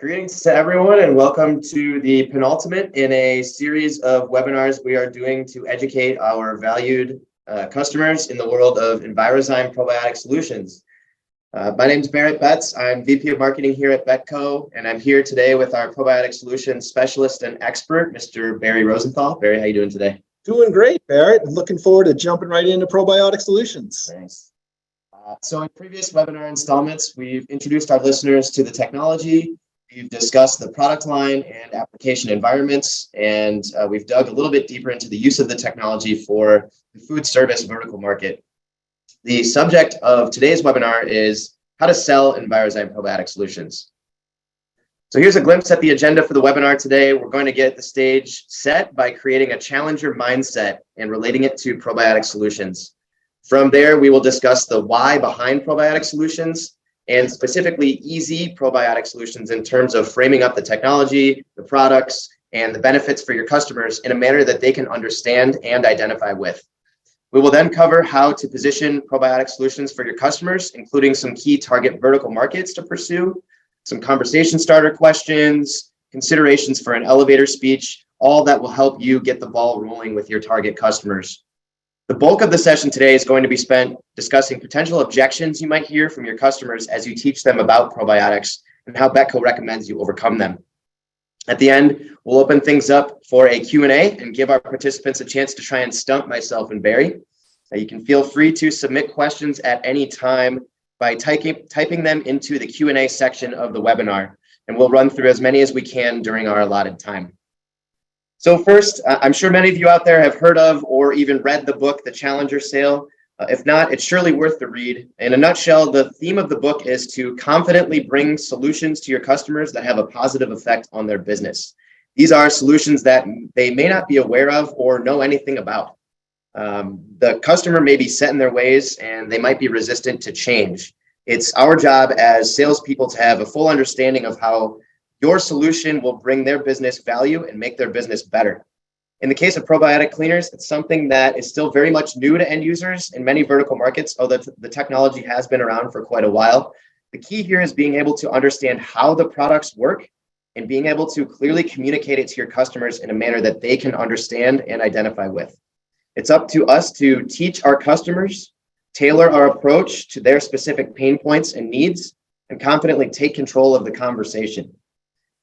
Greetings to everyone and welcome to the penultimate in a series of webinars we are doing to educate our valued customers in the world of EnviroZyme probiotic solutions. My name is Betz. I'm VP of Marketing here at Betco, and I'm here today with our probiotic solutions specialist and expert, Mr. Barry Rosenthal. Barry, how are you doing today? Doing great, Barrett. Looking forward to jumping right into probiotic solutions. Thanks. So in previous webinar installments, we've introduced our listeners to the technology. We've discussed the product line and application environments, and we've dug a little bit deeper into the use of the technology for the food service vertical market. The subject of today's webinar is how to sell EnviroZyme probiotic solutions. So here's a glimpse at the agenda for the webinar today. We're going to get the stage set by creating a challenger mindset and relating it to probiotic solutions. From there, we will discuss the why behind probiotic solutions, and specifically easy probiotic solutions in terms of framing up the technology, the products, and the benefits for your customers in a manner that they can understand and identify with. We will then cover how to position probiotic solutions for your customers, including some key target vertical markets to pursue, some conversation starter questions, considerations for an elevator speech, all that will help you get the ball rolling with your target customers. The bulk of the session today is going to be spent discussing potential objections you might hear from your customers as you teach them about probiotics and how Betco recommends you overcome them. At the end, we'll open things up for a Q&A and give our participants a chance to try and stump myself and Barry. You can feel free to submit questions at any time by typing them into the Q&A section of the webinar, and we'll run through as many as we can during our allotted time. So first, I'm sure many of you out there have heard of or even read the book, The Challenger Sale. If not, it's surely worth the read. In a nutshell, the theme of the book is to confidently bring solutions to your customers that have a positive effect on their business. These are solutions that they may not be aware of or know anything about. The customer may be set in their ways and they might be resistant to change. It's our job as salespeople to have a full understanding of how your solution will bring their business value and make their business better. In the case of probiotic cleaners, it's something that is still very much new to end users in many vertical markets, although the technology has been around for quite a while. The key here is being able to understand how the products work and being able to clearly communicate it to your customers in a manner that they can understand and identify with. It's up to us to teach our customers, tailor our approach to their specific pain points and needs, and confidently take control of the conversation.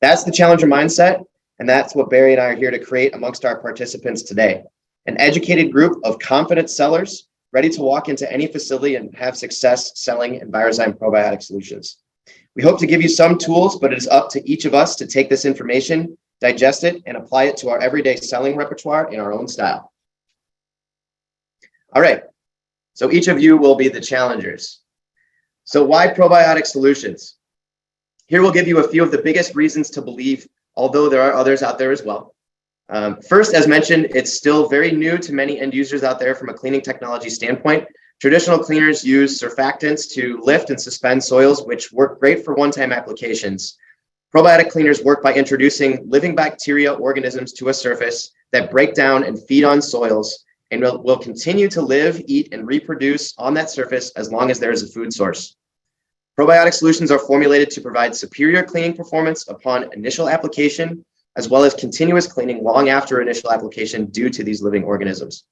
That's the challenger mindset, and that's what Barry and I are here to create amongst our participants today. An educated group of confident sellers ready to walk into any facility and have success selling EnviroZyme probiotic solutions. We hope to give you some tools, but it is up to each of us to take this information, digest it, and apply it to our everyday selling repertoire in our own style. All right, so each of you will be the challengers. So why probiotic solutions? Here we'll give you a few of the biggest reasons to believe, although there are others out there as well. First, as mentioned, it's still very new to many end users out there from a cleaning technology standpoint. Traditional cleaners use surfactants to lift and suspend soils, which work great for one-time applications. Probiotic cleaners work by introducing living bacteria organisms to a surface that break down and feed on soils and will continue to live, eat, and reproduce on that surface as long as there is a food source. Probiotic solutions are formulated to provide superior cleaning performance upon initial application, as well as continuous cleaning long after initial application due to these living organisms.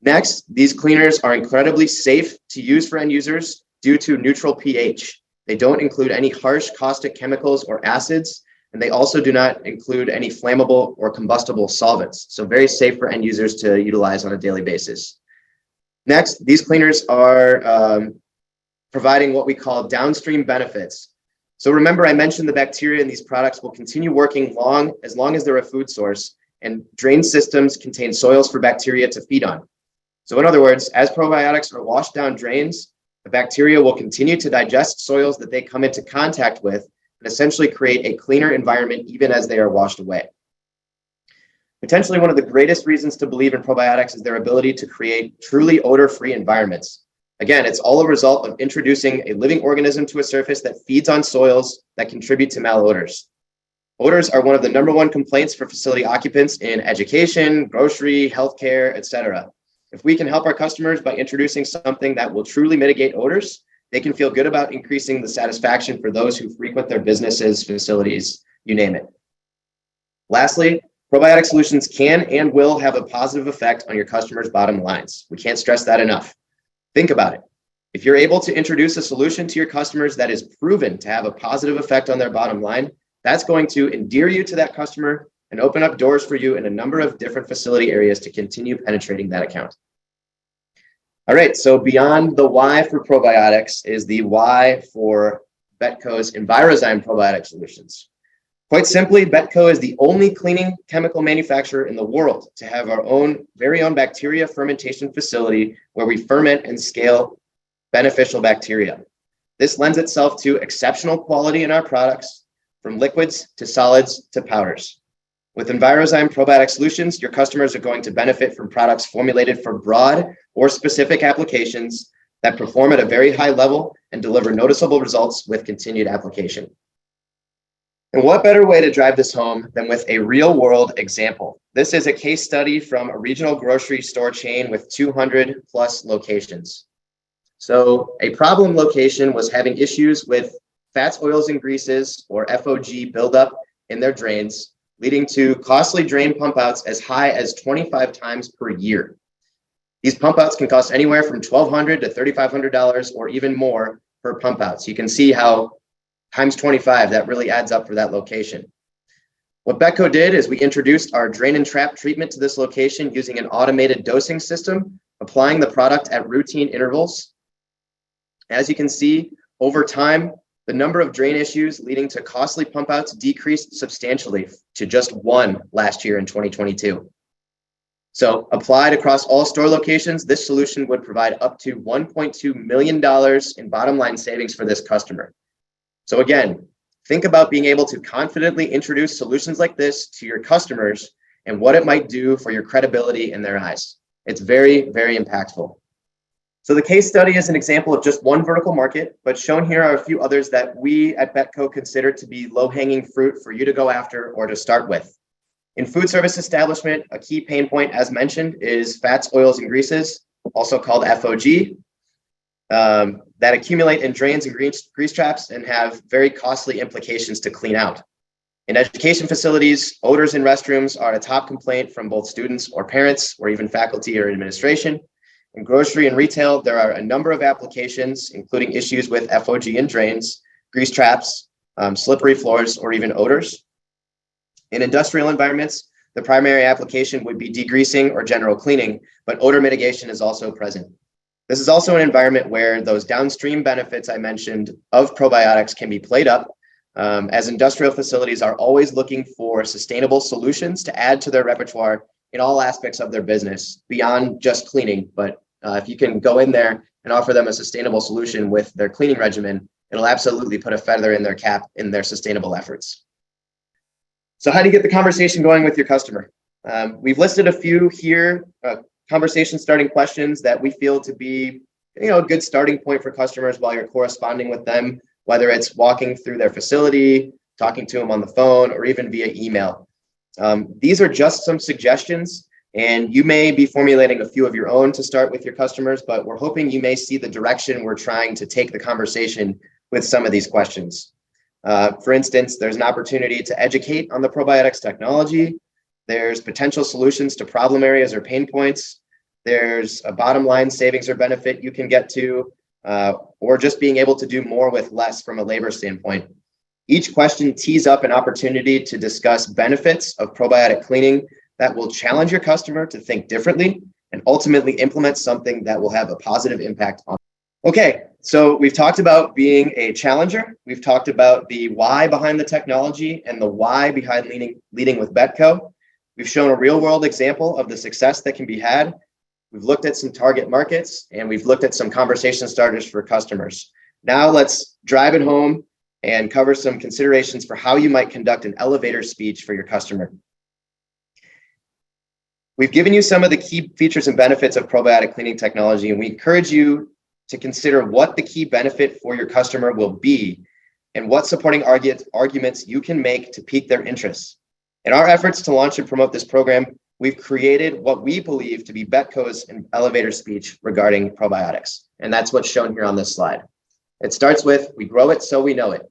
Next, these cleaners are incredibly safe to use for end users due to neutral pH. They don't include any harsh caustic chemicals or acids, and they also do not include any flammable or combustible solvents. So very safe for end users to utilize on a daily basis. Next, these cleaners are providing what we call downstream benefits. So remember, I mentioned the bacteria in these products will continue working as long as they're a food source, and drain systems contain soils for bacteria to feed on. So in other words, as probiotics are washed down drains, the bacteria will continue to digest soils that they come into contact with and essentially create a cleaner environment even as they are washed away. Potentially one of the greatest reasons to believe in probiotics is their ability to create truly odor-free environments. Again, it's all a result of introducing a living organism to a surface that feeds on soils that contribute to malodors. Odors are one of the #1 complaints for facility occupants in education, grocery, healthcare, etc. If we can help our customers by introducing something that will truly mitigate odors, They can feel good about increasing the satisfaction for those who frequent their businesses, facilities, you name it. Lastly, probiotic solutions can and will have a positive effect on your customers' bottom lines. We can't stress that enough. Think about it. If you're able to introduce a solution to your customers that is proven to have a positive effect on their bottom line, that's going to endear you to that customer and open up doors for you in a number of different facility areas to continue penetrating that account. All right, so beyond the why for probiotics is the why for Betco's EnviroZyme probiotic solutions. Quite simply, Betco is the only cleaning chemical manufacturer in the world to have our very own bacteria fermentation facility where we ferment and scale beneficial bacteria. This lends itself to exceptional quality in our products, from liquids to solids to powders. With EnviroZyme probiotic solutions, your customers are going to benefit from products formulated for broad or specific applications that perform at a very high level and deliver noticeable results with continued application. And what better way to drive this home than with a real-world example? This is a case study from a regional grocery store chain with 200 plus locations. So a problem location was having issues with fats, oils, and greases, or FOG, buildup in their drains, leading to costly drain pump outs as high as 25 times per year. These pump outs can cost anywhere from $1,200 to $3,500 or even more per pump out. So you can see how times 25, that really adds up for that location. What Betco did is we introduced our drain and trap treatment to this location using an automated dosing system, applying the product at routine intervals. As you can see, over time, the number of drain issues leading to costly pump outs decreased substantially to just 1 last year in 2022. So applied across all store locations, this solution would provide up to $1.2 million in bottom line savings for this customer. So again, think about being able to confidently introduce solutions like this to your customers and what it might do for your credibility in their eyes. It's very, very impactful. So the case study is an example of just one vertical market, but shown here are a few others that we at Betco consider to be low-hanging fruit for you to go after or to start with. In food service establishment, a key pain point, as mentioned, is fats, oils, and greases, also called FOG. That accumulate in drains and grease traps and have very costly implications to clean out. In education facilities, odors in restrooms are a top complaint from both students or parents or even faculty or administration. In grocery and retail, there are a number of applications, including issues with FOG in drains, grease traps, slippery floors, or even odors. In industrial environments, the primary application would be degreasing or general cleaning, but odor mitigation is also present. This is also an environment where those downstream benefits I mentioned of probiotics can be played up, as industrial facilities are always looking for sustainable solutions to add to their repertoire in all aspects of their business, beyond just cleaning. But if you can go in there and offer them a sustainable solution with their cleaning regimen, it'll absolutely put a feather in their cap in their sustainable efforts. So how do you get the conversation going with your customer? We've listed a few here, conversation starting questions that we feel to be, a good starting point for customers while you're corresponding with them, whether it's walking through their facility, talking to them on the phone, or even via email. These are just some suggestions, and you may be formulating a few of your own to start with your customers, but we're hoping you may see the direction we're trying to take the conversation with some of these questions. For instance, there's an opportunity to educate on the probiotics technology. There's potential solutions to problem areas or pain points. There's a bottom line savings or benefit you can get to, or just being able to do more with less from a labor standpoint. Each question tees up an opportunity to discuss benefits of probiotic cleaning that will challenge your customer to think differently and ultimately implement something that will have a positive impact on. Okay, so we've talked about being a challenger. We've talked about the why behind the technology and the why behind leading with Betco. We've shown a real-world example of the success that can be had. We've looked at some target markets, and we've looked at some conversation starters for customers. Now let's drive it home and cover some considerations for how you might conduct an elevator speech for your customer. We've given you some of the key features and benefits of probiotic cleaning technology, and we encourage you to consider what the key benefit for your customer will be and what supporting arguments you can make to pique their interest. In our efforts to launch and promote this program, we've created what we believe to be Betco's elevator speech regarding probiotics. And that's what's shown here on this slide. It starts with, we grow it so we know it.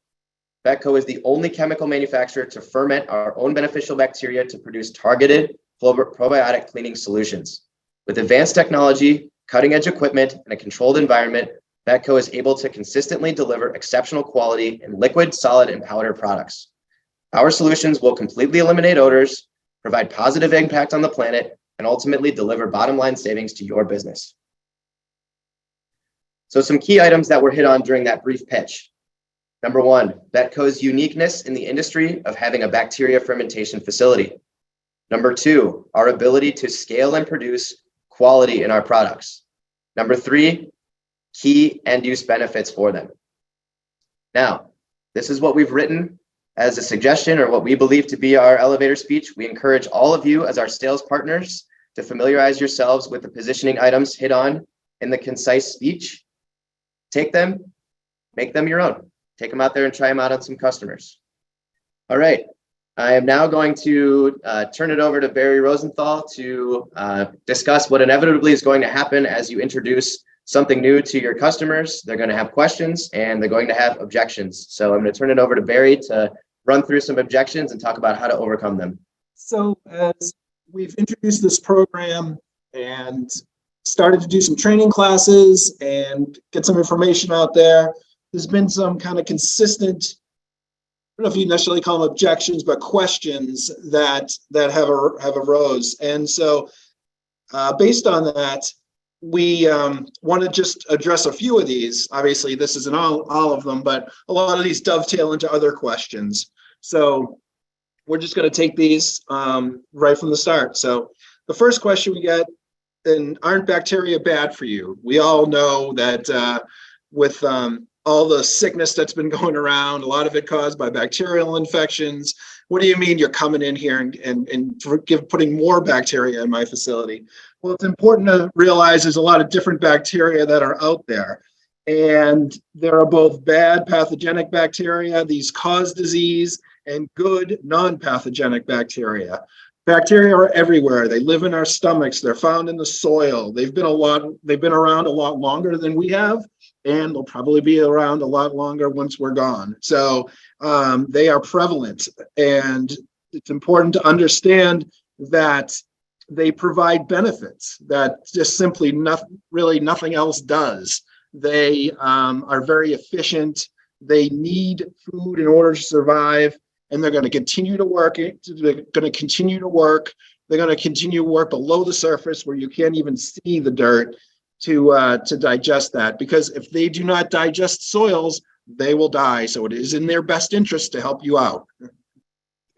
Betco is the only chemical manufacturer to ferment our own beneficial bacteria to produce targeted probiotic cleaning solutions. With advanced technology, cutting-edge equipment, and a controlled environment, Betco is able to consistently deliver exceptional quality in liquid, solid, and powder products. Our solutions will completely eliminate odors, provide positive impact on the planet, and ultimately deliver bottom-line savings to your business. So some key items that were hit on during that brief pitch. Number one, Betco's uniqueness in the industry of having a bacteria fermentation facility. Number two, our ability to scale and produce quality in our products. Number three, key end-use benefits for them. Now, this is what we've written as a suggestion or what we believe to be our elevator speech. We encourage all of you as our sales partners to familiarize yourselves with the positioning items hit on in the concise speech. Take them, make them your own. Take them out there and try them out on some customers. All right, I am now going to turn it over to Barry Rosenthal to discuss what inevitably is going to happen as you introduce something new to your customers. They're going to have questions and they're going to have objections. So I'm going to turn it over to Barry to run through some objections and talk about how to overcome them. So as we've introduced this program and started to do some training classes and get some information out there, there's been some kind of consistent, I don't know if you necessarily call them objections, but questions that have arose. And so based on that, we want to just address a few of these. Obviously, this isn't all of them, but a lot of these dovetail into other questions. So we're just going to take these right from the start. So the first question we get, and aren't bacteria bad for you? We all know that with all the sickness that's been going around, a lot of it caused by bacterial infections. What do you mean you're coming in here and putting more bacteria in my facility? Well, it's important to realize there's a lot of different bacteria that are out there. And there are both bad pathogenic bacteria, these cause disease, and good non-pathogenic bacteria. Bacteria are everywhere. They live in our stomachs. They're found in the soil. They've been around a lot longer than we have, and they'll probably be around a lot longer once we're gone. So they are prevalent, and it's important to understand that they provide benefits that just simply nothing else does. They are very efficient. They need food in order to survive, and they're going to continue to work. They're going to continue to work. They're going to continue to work below the surface where you can't even see the dirt to digest that. Because if they do not digest soils, they will die. So it is in their best interest to help you out.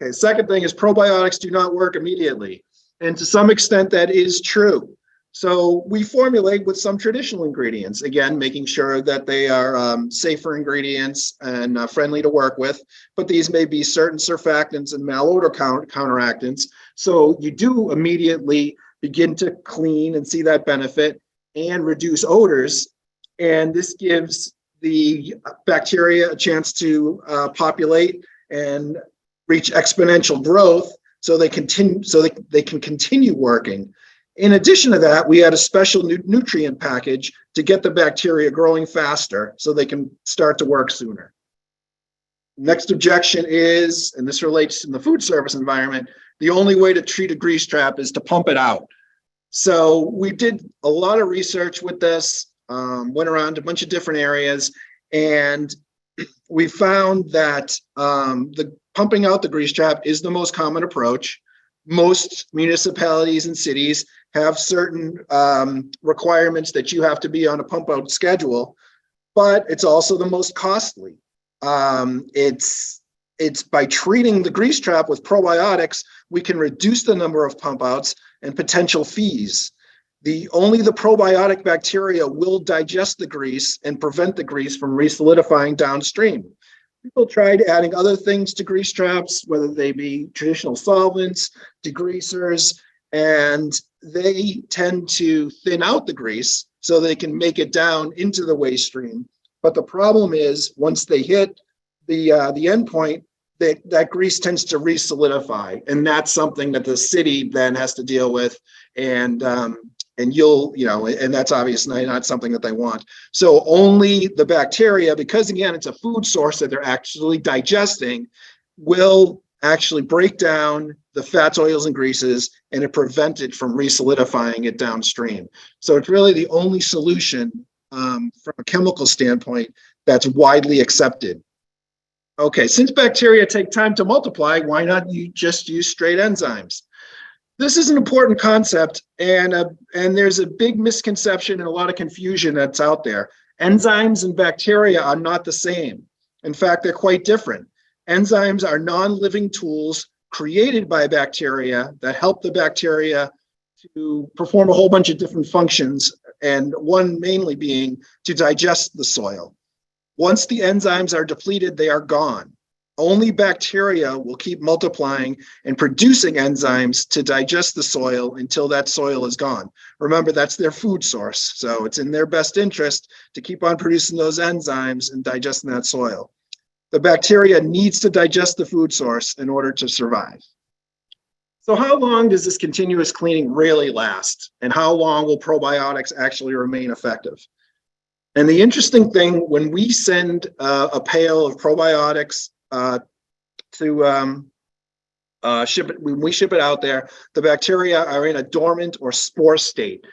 Okay, second thing is probiotics do not work immediately. And to some extent, that is true. So we formulate with some traditional ingredients, again, making sure that they are safer ingredients and friendly to work with. But these may be certain surfactants and malodor counteractants. So you do immediately begin to clean and see that benefit and reduce odors. And this gives the bacteria a chance to populate and reach exponential growth so they can continue working. In addition to that, we add a special nutrient package to get the bacteria growing faster so they can start to work sooner. Next objection is, and this relates in the food service environment, the only way to treat a grease trap is to pump it out. So we did a lot of research with this, went around a bunch of different areas, and we found that the pumping out the grease trap is the most common approach. Most municipalities and cities have certain requirements that you have to be on a pump out schedule, but it's also the most costly. It's by treating the grease trap with probiotics, we can reduce the number of pump outs and potential fees. Only the probiotic bacteria will digest the grease and prevent the grease from re-solidifying downstream. People tried adding other things to grease traps, whether they be traditional solvents, degreasers, and they tend to thin out the grease so they can make it down into the waste stream. But the problem is once they hit the end point, that grease tends to re-solidify, and that's something that the city then has to deal with and and and that's obviously not something that they want. So only the bacteria, because again, it's a food source that they're actually digesting, will actually break down the fats, oils, and greases, and it prevents it from re-solidifying it downstream. So it's really the only solution from a chemical standpoint that's widely accepted. Okay, since bacteria take time to multiply, why not you just use straight enzymes? This is an important concept, and there's a big misconception and a lot of confusion that's out there. Enzymes and bacteria are not the same. In fact, they're quite different. Enzymes are non-living tools created by bacteria that help the bacteria to perform a whole bunch of different functions, and one mainly being to digest the soil. Once the enzymes are depleted, they are gone. Only bacteria will keep multiplying and producing enzymes to digest the soil until that soil is gone. Remember, that's their food source. So it's in their best interest to keep on producing those enzymes and digesting that soil. The bacteria needs to digest the food source in order to survive. So how long does this continuous cleaning really last? And how long will probiotics actually remain effective? And the interesting thing, when we send a pail of probiotics to ship it, when we ship it out there, the bacteria are in a dormant or spore state.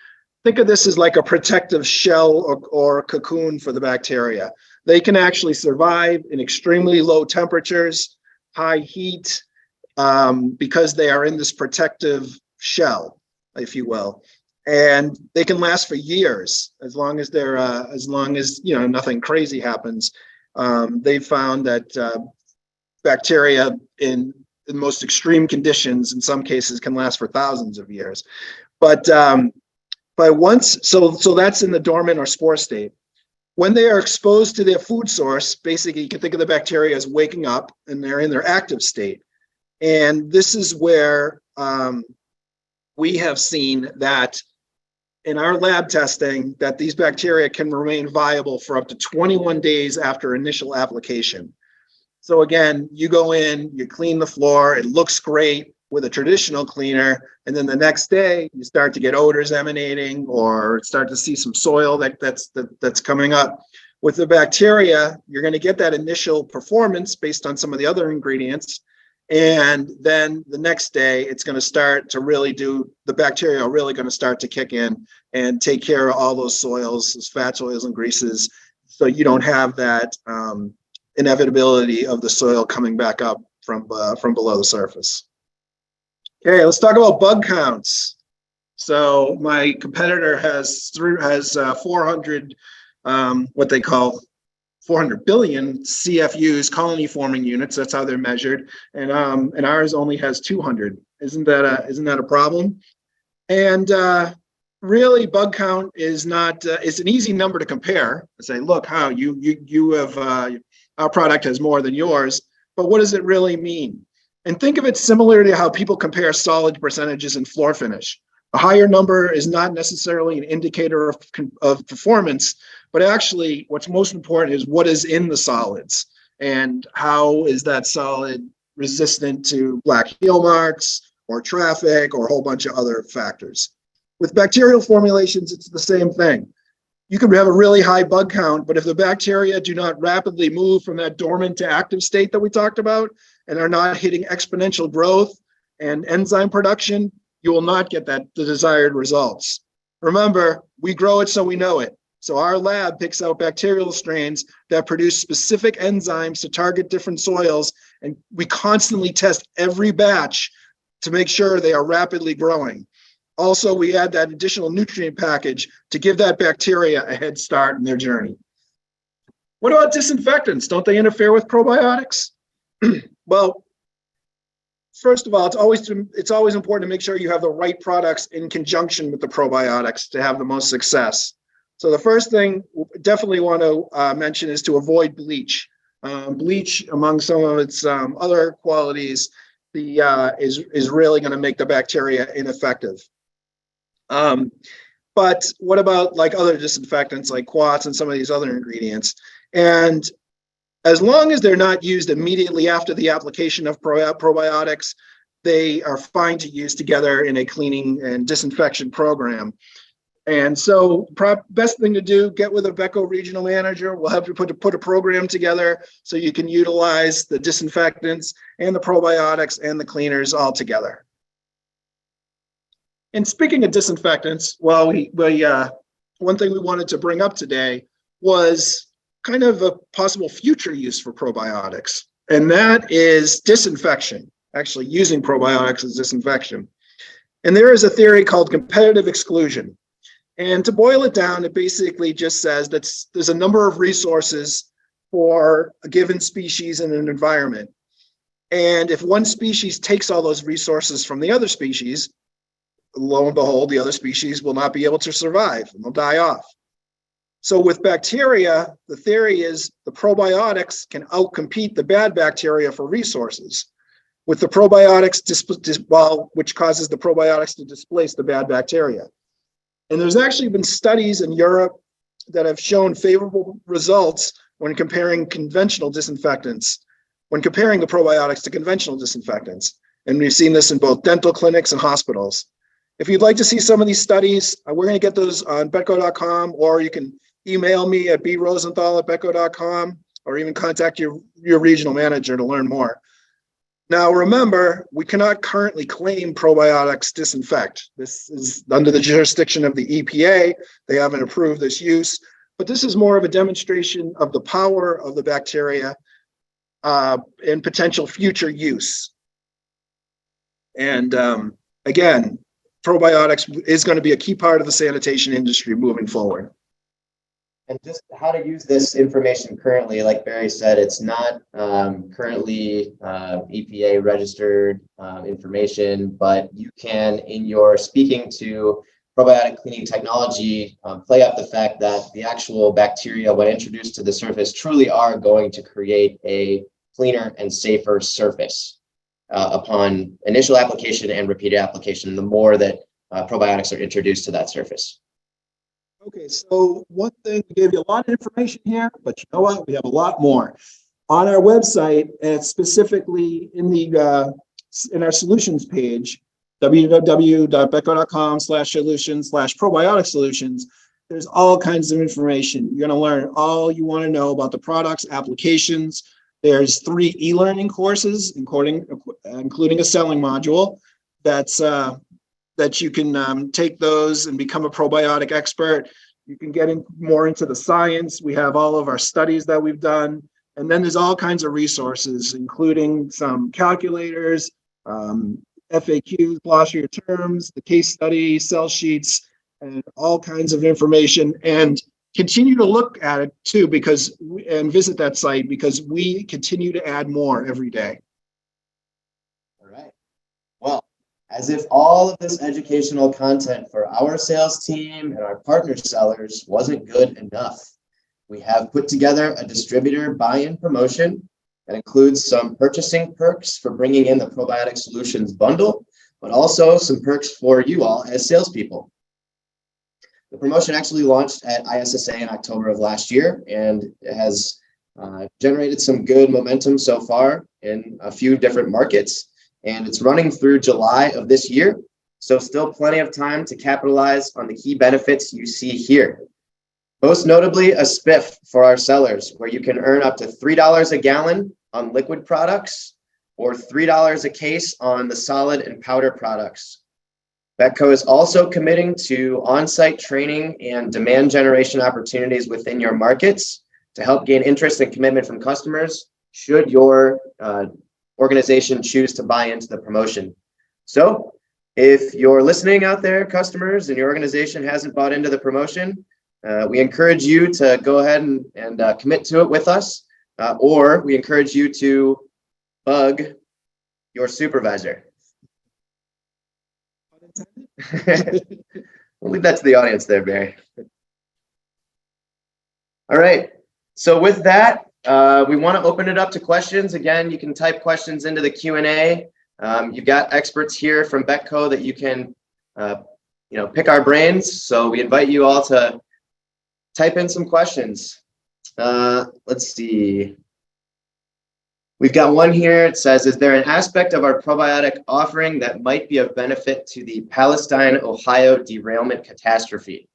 Think of this as like a protective shell or cocoon for the bacteria. They can actually survive in extremely low temperatures, high heat, because they are in this protective shell, if you will. And they can last for years as long as nothing crazy happens. They've found that bacteria in the most extreme conditions, in some cases, can last for thousands of years. But once, so that's in the dormant or spore state. When they are exposed to their food source, basically you can think of the bacteria as waking up and they're in their active state. And this is where we have seen that in our lab testing that these bacteria can remain viable for up to 21 days after initial application. So again, you go in, you clean the floor, it looks great with a traditional cleaner, and then the next day you start to get odors emanating or start to see some soil that's coming up. With the bacteria, you're going to get that initial performance based on some of the other ingredients. And then the next day, it's going to start to really the bacteria are really going to start to kick in and take care of all those soils, those fats, oils, and greases. So you don't have that inevitability of the soil coming back up from below the surface. Okay, let's talk about bug counts. So my competitor has 400, what they call 400 billion CFUs, colony forming units. That's how they're measured, and ours only has 200. Isn't that a problem? And really, bug count is not. It's an easy number to compare. Say, look, how you have our product has more than yours. But what does it really mean? And think of it similar to how people compare solid percentages in floor finish. A higher number is not necessarily an indicator of performance, but actually what's most important is what is in the solids and how is that solid resistant to black heel marks or traffic or a whole bunch of other factors. With bacterial formulations, it's the same thing. You could have a really high bug count, but if the bacteria do not rapidly move from that dormant to active state that we talked about and are not hitting exponential growth and enzyme production, you will not get the desired results. Remember, we grow it so we know it. So our lab picks out bacterial strains that produce specific enzymes to target different soils, and we constantly test every batch to make sure they are rapidly growing. Also, we add that additional nutrient package to give that bacteria a head start in their journey. What about disinfectants? Don't they interfere with probiotics? Well, first of all, it's always important to make sure you have the right products in conjunction with the probiotics to have the most success. So the first thing we definitely want to mention is to avoid bleach. Bleach, among some of its other qualities, is really going to make the bacteria ineffective. But what about like other disinfectants like quartz and some of these other ingredients? And as long as they're not used immediately after the application of probiotics, they are fine to use together in a cleaning and disinfection program. And so best thing to do, get with a Betco regional manager. We'll help you put a program together so you can utilize the disinfectants and the probiotics and the cleaners all together. And speaking of disinfectants, well, one thing we wanted to bring up today was kind of a possible future use for probiotics, and that is disinfection, actually using probiotics as disinfection. And there is a theory called competitive exclusion. And to boil it down, it basically just says that there's a number of resources for a given species in an environment. And if one species takes all those resources from the other species, lo and behold, the other species will not be able to survive and they'll die off. So with bacteria, the theory is the probiotics can outcompete the bad bacteria for resources, with the probiotics, which causes the probiotics to displace the bad bacteria. And there's actually been studies in Europe that have shown favorable results when comparing conventional disinfectants, when comparing the probiotics to conventional disinfectants. And we've seen this in both dental clinics and hospitals. If you'd like to see some of these studies, we're going to get those on betco.com, or you can email me at brosenthal@betco.com, or even contact your regional manager to learn more. Now, remember, we cannot currently claim probiotics disinfect. This is under the jurisdiction of the EPA. They haven't approved this use, but this is more of a demonstration of the power of the bacteria and potential future use. And again, probiotics is going to be a key part of the sanitation industry moving forward. And just how to use this information currently, like Barry said, it's not currently EPA registered information, but you can, in your speaking to probiotic cleaning technology, play up the fact that the actual bacteria, when introduced to the surface, truly are going to create a cleaner and safer surface upon initial application and repeated application, the more that probiotics are introduced to that surface. Okay, so one thing, we gave you a lot of information here, but you know what? We have a lot more. On our website, and specifically in our solutions page, www.betco.com/solutions/probiotic solutions, there's all kinds of information. You're going to learn all you want to know about the products, applications. There's 3 e-learning courses, including a selling module that you can take those and become a probiotic expert. You can get more into the science. We have all of our studies that we've done. And then there's all kinds of resources, including some calculators, FAQs, glossary of terms, the case study, cell sheets, and all kinds of information. And continue to look at it too, and visit that site, because we continue to add more every day. All right. Well, as if all of this educational content for our sales team and our partner sellers wasn't good enough, we have put together a distributor buy-in promotion that includes some purchasing perks for bringing in the probiotic solutions bundle, but also some perks for you all as salespeople. The promotion actually launched at ISSA in October of last year, and it has generated some good momentum so far in a few different markets. And it's running through July of this year. So still plenty of time to capitalize on the key benefits you see here. Most notably, a spiff for our sellers, where you can earn up to $3 a gallon on liquid products or $3 a case on the solid and powder products. Betco is also committing to on-site training and demand generation opportunities within your markets to help gain interest and commitment from customers should your organization choose to buy into the promotion. So if you're listening out there, customers, and your organization hasn't bought into the promotion, we encourage you to go ahead and commit to it with us, or we encourage you to bug your supervisor. We'll leave that to the audience there, Barry. All right. So with that, we want to open it up to questions. Again, you can type questions into the Q&A. You've got experts here from Betco that you can, pick our brains. So we invite you all to type in some questions. Let's see. We've got one here. It says, is there an aspect of our probiotic offering that might be of benefit to the Palestine, Ohio derailment catastrophe?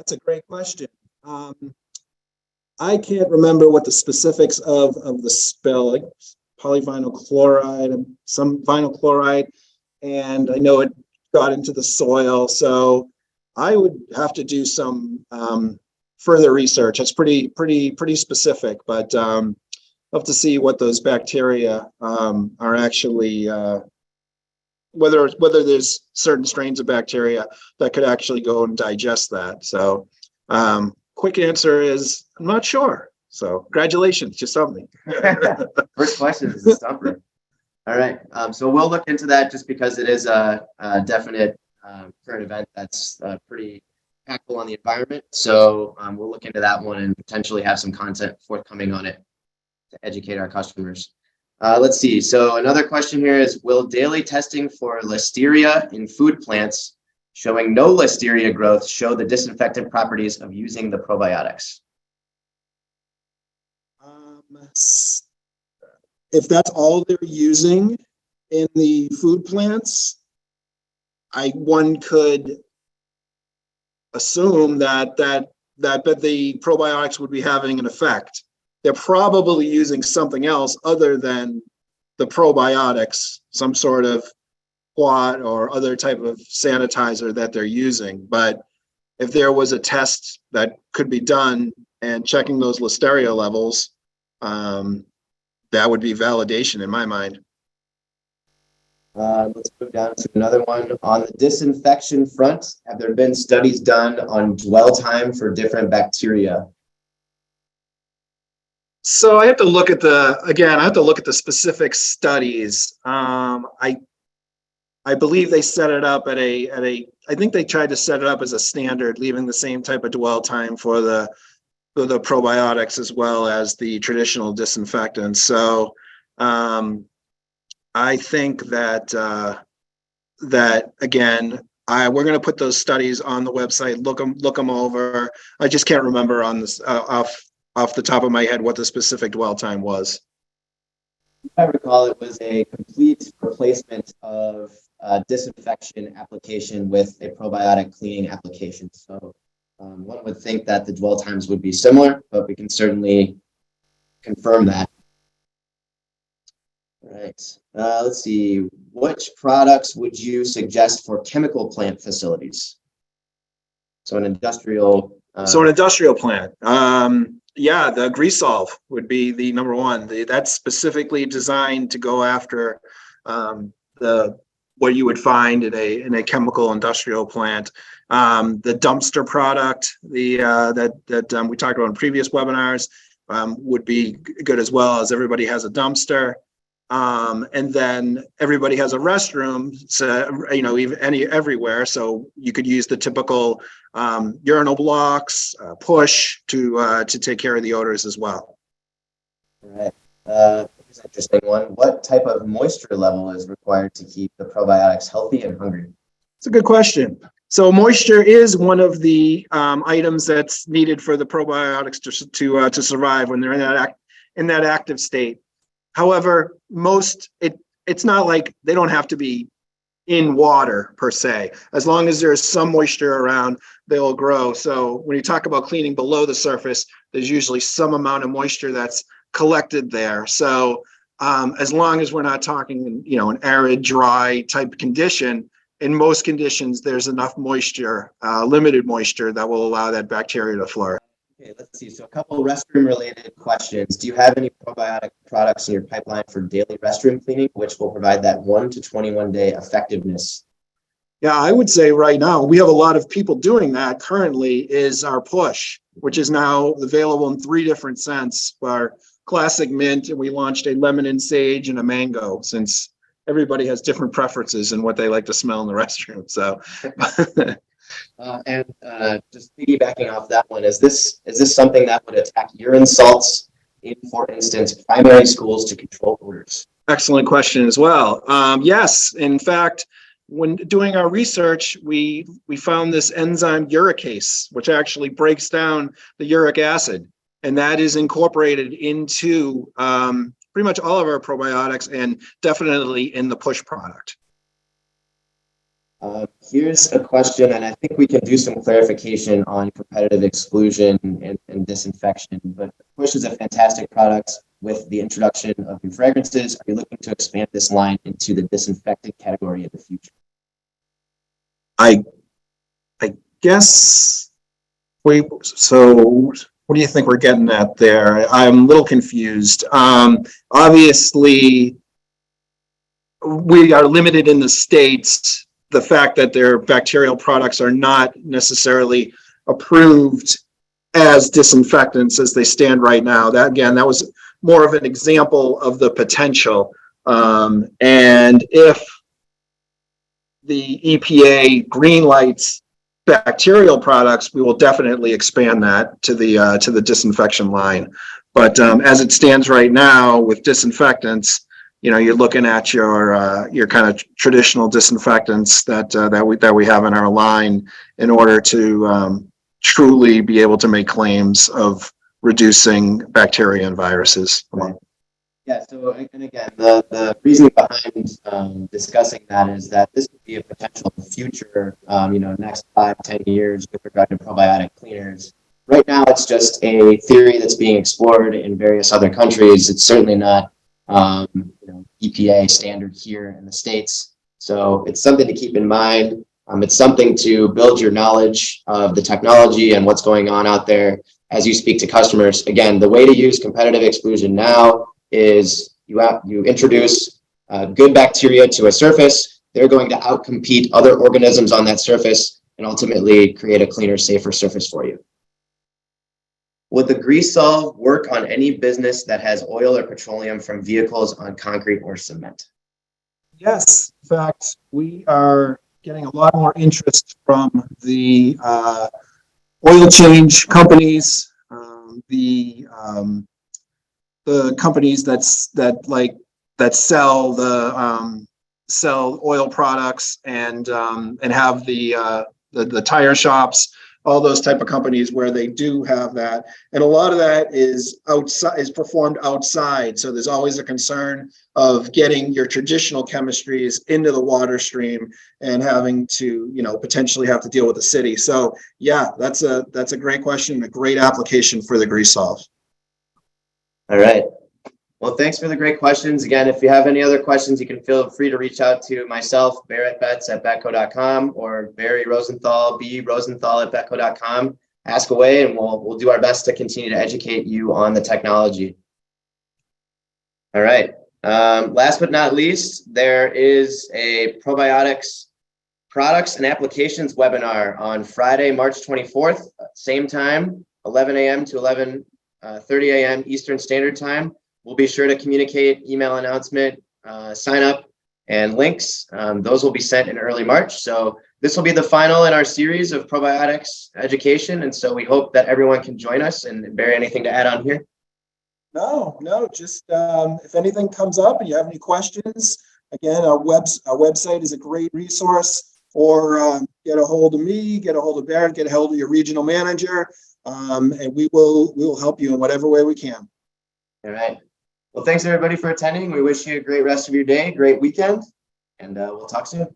That's a great question. I can't remember what the specifics of the spill, like polyvinyl chloride and some vinyl chloride, and I know it got into the soil. So I would have to do some further research. It's pretty specific, but I'll have to see what those bacteria are actually, whether there's certain strains of bacteria that could actually go and digest that. So quick answer is I'm not sure. So congratulations, you stumped me. First question is a stumper. All right. So we'll look into that just because it is a definite current event that's pretty impactful on the environment. So we'll look into that one and potentially have some content forthcoming on it to educate our customers. Let's see. So another question here is, will daily testing for listeria in food plants showing no listeria growth show the disinfectant properties of using the probiotics? If that's all they're using in the food plants, one could assume that the probiotics would be having an effect. They're probably using something else other than the probiotics, some sort of quat or other type of sanitizer that they're using. But if there was a test that could be done and checking those listeria levels, that would be validation in my mind. Let's move down to another one. On the disinfection front, have there been studies done on dwell time for different bacteria? So I have to look at the specific studies. I believe they set it up I think they tried to set it up as a standard, leaving the same type of dwell time for the probiotics as well as the traditional disinfectants. So I think that again, we're going to put those studies on the website. Look them over. I just can't remember on this off the top of my head what the specific dwell time was. If I recall, it was a complete replacement of disinfection application with a probiotic cleaning application. So one would think that the dwell times would be similar, but we can certainly confirm that. All right. Let's see. Which products would you suggest for chemical plant facilities? So an industrial. So an industrial plant. Yeah, the Greasolve would be the number one. That's specifically designed to go after what you would find in a chemical industrial plant. The dumpster product, that we talked about in previous webinars, would be good as well, as everybody has a dumpster. And then everybody has a restroom, so everywhere. So you could use the typical urinal blocks, push to take care of the odors as well. All right. Here's an interesting one. What type of moisture level is required to keep the probiotics healthy and hungry? It's a good question. So moisture is one of the items that's needed for the probiotics to survive when they're in that active state. However, it's not like they don't have to be in water per se. As long as there's some moisture around, they'll grow. So when you talk about cleaning below the surface, there's usually some amount of moisture that's collected there. So as long as we're not talking, an arid, dry type condition, in most conditions, there's enough moisture, limited moisture, that will allow that bacteria to flourish. Okay, let's see. So a couple restroom related questions. Do you have any probiotic products in your pipeline for daily restroom cleaning, which will provide that 1 to 21 day effectiveness? Yeah, I would say right now, we have a lot of people doing that currently, is our push, which is now available in 3 different scents. Our classic mint, and we launched a lemon and sage and a mango, since everybody has different preferences in what they like to smell in the restroom. So just piggybacking off that one, is this something that would attack urine salts in, for instance, primary schools to control odors? Excellent question as well. Yes, in fact, when doing our research, we found this enzyme uricase, which actually breaks down the uric acid, and that is incorporated into pretty much all of our probiotics, and definitely in the push product. Here's a question, and I think we can do some clarification on competitive exclusion and disinfection. But Push is a fantastic product with the introduction of new fragrances. Are you looking to expand this line into the disinfectant category in the future? I guess so what do you think we're getting at there? I'm a little confused. Obviously, we are limited in the States. The fact that their bacterial products are not necessarily approved as disinfectants as they stand right now. That was more of an example of the potential. And if the EPA green lights bacterial products, we will definitely expand that to the disinfection line. But as it stands right now with disinfectants, you're looking at your kind of traditional disinfectants that we have in our line in order to truly be able to make claims of reducing bacteria and viruses. Right. Yeah. So, and again, the reason behind discussing that is that this would be a potential future, next 5-10 years with regard to probiotic cleaners. Right now, it's just a theory that's being explored in various other countries. It's certainly not EPA standard here in the States. So it's something to keep in mind. It's something to build your knowledge of the technology and what's going on out there as you speak to customers. Again, the way to use competitive exclusion now is you introduce good bacteria to a surface. They're going to outcompete other organisms on that surface and ultimately create a cleaner, safer surface for you. Would the grease solve work on any business that has oil or petroleum from vehicles on concrete or cement? Yes, in fact, we are getting a lot more interest from the oil change companies, the companies that sell oil products and have the tire shops. All those type of companies where they do have that, and a lot of that is performed outside. So there's always a concern of getting your traditional chemistries into the water stream and having to, potentially have to deal with the city. So yeah, that's a great question, a great application for the grease solve. All right. Well, thanks for the great questions. Again, if you have any other questions, you can feel free to reach out to myself, Betz at Betco.com, or Barry Rosenthal, Rosenthal at Betco.com. Ask away, and we'll do our best to continue to educate you on the technology. All right. Last but not least, there is a probiotics products and applications webinar on Friday, March 24th, same time, 11 a.m. to 11:30 a.m. Eastern Standard Time. We'll be sure to communicate email announcement, sign up, and links. Those will be sent in early March. So this will be the final in our series of probiotics education. And so we hope that everyone can join us. And Barry, anything to add on here? No, just if anything comes up and you have any questions, again, our website is a great resource. Or get a hold of me, get a hold of Barrett, get a hold of your regional manager, and we will help you in whatever way we can. All right. Well, thanks everybody for attending. We wish you a great rest of your day, great weekend, and we'll talk soon.